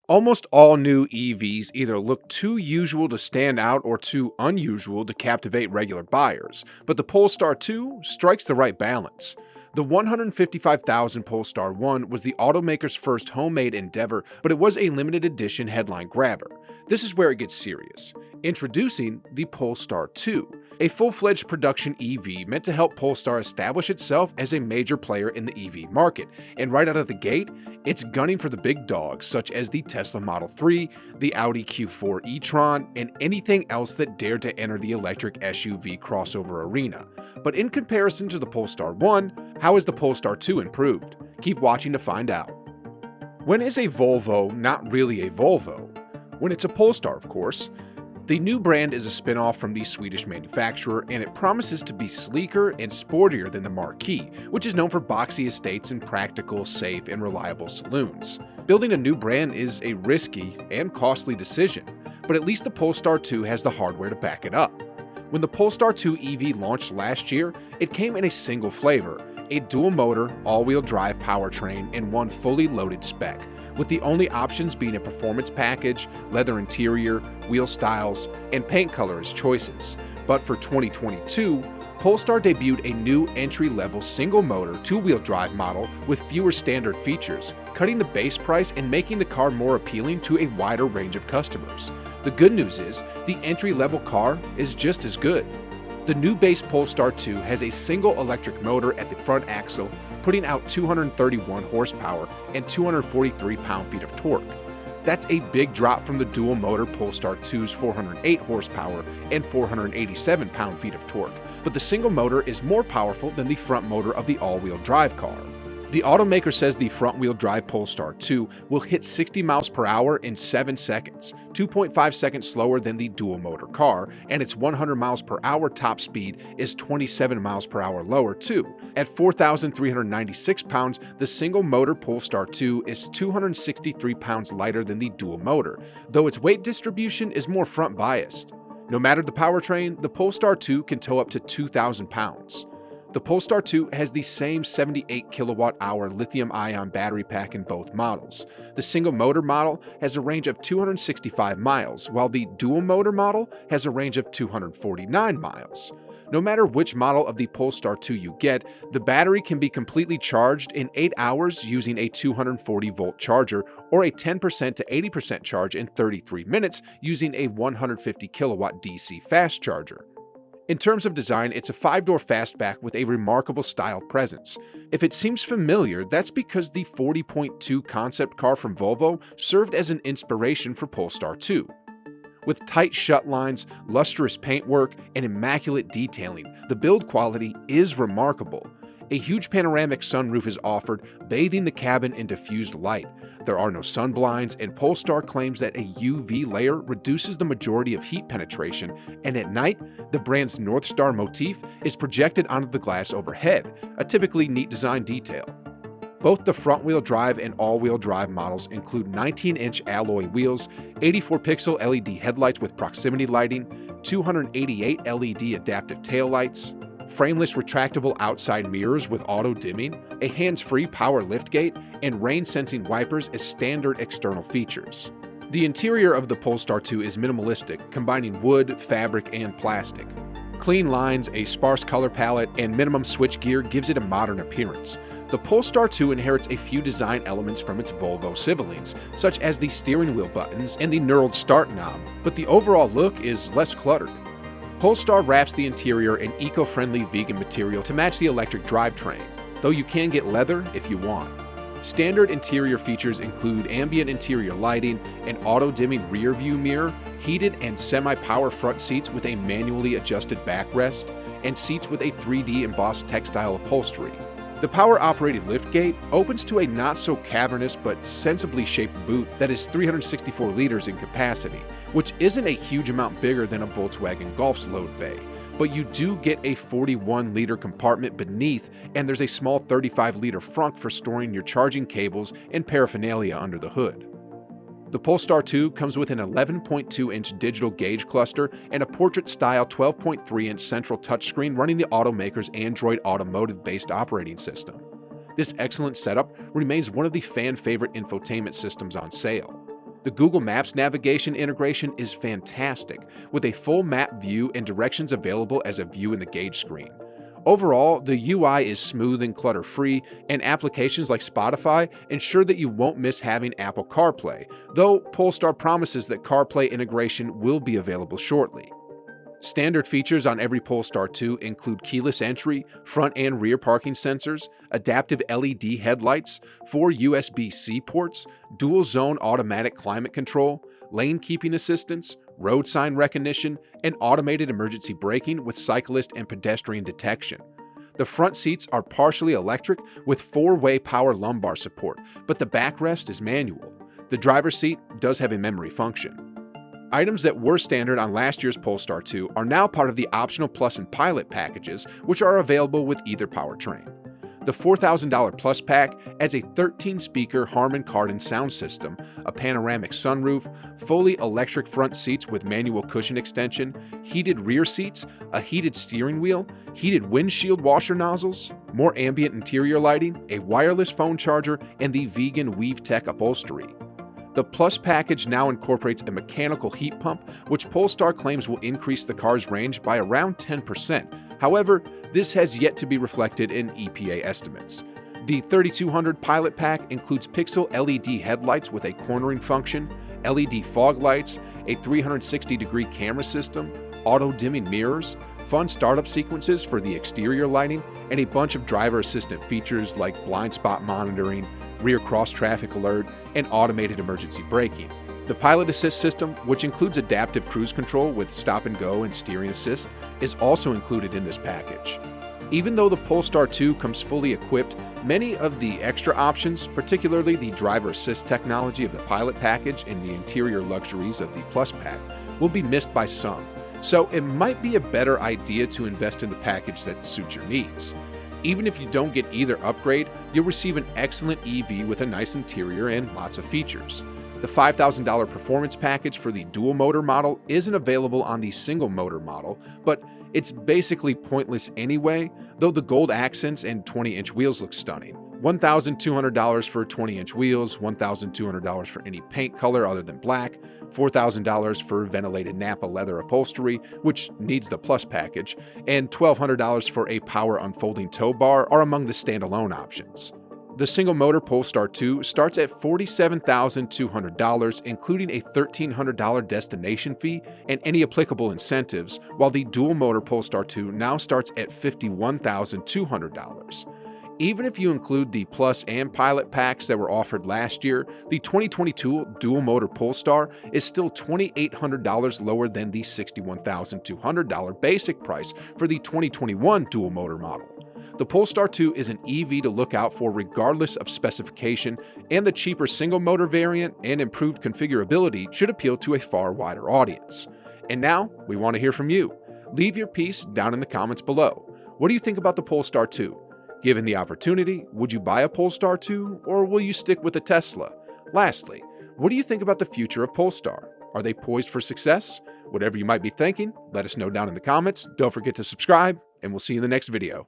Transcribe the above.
Almost all new EVs either look too usual to stand out or too unusual to captivate regular buyers, but the Polestar 2 strikes the right balance. The $155,000 Polestar 1 was the automaker's first homemade endeavor, but it was a limited edition headline grabber. This is where it gets serious. Introducing the Polestar 2, a full-fledged production EV meant to help Polestar establish itself as a major player in the EV market, and right out of the gate, it's gunning for the big dogs such as the Tesla Model 3, the Audi Q4 e-Tron, and anything else that dared to enter the electric SUV crossover arena. But in comparison to the Polestar 1, how is the Polestar 2 improved? Keep watching to find out. When is a Volvo not really a Volvo? When it's a Polestar, of course. The new brand is a spin-off from the Swedish manufacturer, and it promises to be sleeker and sportier than the Marquis, which is known for boxy estates and practical, safe, and reliable saloons. Building a new brand is a risky and costly decision, but at least the Polestar 2 has the hardware to back it up. When the Polestar 2 EV launched last year, it came in a single flavor, a dual-motor, all-wheel drive powertrain, and one fully loaded spec, with the only options being a performance package, leather interior, wheel styles, and paint color as choices. But for 2022, Polestar debuted a new entry-level single-motor, two-wheel drive model with fewer standard features, cutting the base price and making the car more appealing to a wider range of customers. The good news is, the entry-level car is just as good. The new base Polestar 2 has a single electric motor at the front axle, putting out 231 horsepower and 243 pound-feet of torque. That's a big drop from the dual-motor Polestar 2's 408 horsepower and 487 pound-feet of torque, but the single motor is more powerful than the front motor of the all-wheel drive car. The automaker says the front-wheel drive Polestar 2 will hit 60 miles per hour in 7 seconds, 2.5 seconds slower than the dual-motor car, and its 100 miles per hour top speed is 27 miles per hour lower too. At 4,396 pounds, the single-motor Polestar 2 is 263 pounds lighter than the dual-motor, though its weight distribution is more front-biased. No matter the powertrain, the Polestar 2 can tow up to 2,000 pounds. The Polestar 2 has the same 78 kilowatt-hour lithium-ion battery pack in both models. The single-motor model has a range of 265 miles, while the dual-motor model has a range of 249 miles. No matter which model of the Polestar 2 you get, the battery can be completely charged in 8 hours using a 240-volt charger, or a 10% to 80% charge in 33 minutes using a 150 kilowatt DC fast charger. In terms of design, it's a 5-door fastback with a remarkable style presence. If it seems familiar, that's because the 40.2 concept car from Volvo served as an inspiration for Polestar 2. With tight shut lines, lustrous paintwork, and immaculate detailing, the build quality is remarkable. A huge panoramic sunroof is offered, bathing the cabin in diffused light. There are no sunblinds, and Polestar claims that a UV layer reduces the majority of heat penetration, and at night, the brand's North Star motif is projected onto the glass overhead, a typically neat design detail. Both the front-wheel drive and all-wheel drive models include 19-inch alloy wheels, 84-pixel LED headlights with proximity lighting, 288 LED adaptive taillights, frameless retractable outside mirrors with auto-dimming, a hands-free power liftgate, and rain-sensing wipers as standard external features. The interior of the Polestar 2 is minimalistic, combining wood, fabric, and plastic. Clean lines, a sparse color palette, and minimum switchgear gives it a modern appearance. The Polestar 2 inherits a few design elements from its Volvo siblings, such as the steering wheel buttons and the knurled start knob, but the overall look is less cluttered. Polestar wraps the interior in eco-friendly vegan material to match the electric drivetrain, though you can get leather if you want. Standard interior features include ambient interior lighting, an auto-dimming rear-view mirror, heated and semi-power front seats with a manually adjusted backrest, and seats with a 3D embossed textile upholstery. The power-operated liftgate opens to a not-so-cavernous but sensibly shaped boot that is 364 liters in capacity, which isn't a huge amount bigger than a Volkswagen Golf's load bay, but you do get a 41-liter compartment beneath, and there's a small 35-liter frunk for storing your charging cables and paraphernalia under the hood. The Polestar 2 comes with an 11.2-inch digital gauge cluster and a portrait-style 12.3-inch central touchscreen running the automaker's Android Automotive-based operating system. This excellent setup remains one of the fan-favorite infotainment systems on sale. The Google Maps navigation integration is fantastic, with a full map view and directions available as a view in the gauge screen. Overall, the UI is smooth and clutter-free, and applications like Spotify ensure that you won't miss having Apple CarPlay, though Polestar promises that CarPlay integration will be available shortly. Standard features on every Polestar 2 include keyless entry, front and rear parking sensors, adaptive LED headlights, 4 USB-C ports, dual-zone automatic climate control, lane keeping assistance, road sign recognition, and automated emergency braking with cyclist and pedestrian detection. The front seats are partially electric with 4-way power lumbar support, but the backrest is manual. The driver's seat does have a memory function. Items that were standard on last year's Polestar 2 are now part of the optional Plus and Pilot packages, which are available with either powertrain. The $4,000 Plus pack adds a 13-speaker Harman Kardon sound system, a panoramic sunroof, fully electric front seats with manual cushion extension, heated rear seats, a heated steering wheel, heated windshield washer nozzles, more ambient interior lighting, a wireless phone charger, and the vegan Weave Tech upholstery. The Plus package now incorporates a mechanical heat pump, which Polestar claims will increase the car's range by around 10%. However, this has yet to be reflected in EPA estimates. The 3200 Pilot pack includes pixel LED headlights with a cornering function, LED fog lights, a 360-degree camera system, auto-dimming mirrors, fun startup sequences for the exterior lighting, and a bunch of driver assistant features like blind spot monitoring, rear cross-traffic alert, and automated emergency braking. The Pilot Assist system, which includes adaptive cruise control with stop and go and steering assist, is also included in this package. Even though the Polestar 2 comes fully equipped, many of the extra options, particularly the driver assist technology of the Pilot package and the interior luxuries of the Plus pack, will be missed by some. So it might be a better idea to invest in the package that suits your needs. Even if you don't get either upgrade, you'll receive an excellent EV with a nice interior and lots of features. The $5,000 performance package for the dual motor model isn't available on the single motor model, but it's basically pointless anyway, though the gold accents and 20-inch wheels look stunning. $1,200 for 20-inch wheels, $1,200 for any paint color other than black, $4,000 for ventilated Napa leather upholstery, which needs the Plus package, and $1,200 for a power unfolding tow bar are among the standalone options. The single-motor Polestar 2 starts at $47,200, including a $1,300 destination fee and any applicable incentives, while the dual-motor Polestar 2 now starts at $51,200. Even if you include the Plus and Pilot packs that were offered last year, the 2022 dual-motor Polestar is still $2,800 lower than the $61,200 basic price for the 2021 dual-motor model. The Polestar 2 is an EV to look out for regardless of specification, and the cheaper single-motor variant and improved configurability should appeal to a far wider audience. And now, we want to hear from you. Leave your piece down in the comments below. What do you think about the Polestar 2? Given the opportunity, would you buy a Polestar 2, or will you stick with a Tesla? Lastly, what do you think about the future of Polestar? Are they poised for success? Whatever you might be thinking, let us know down in the comments. Don't forget to subscribe, and we'll see you in the next video.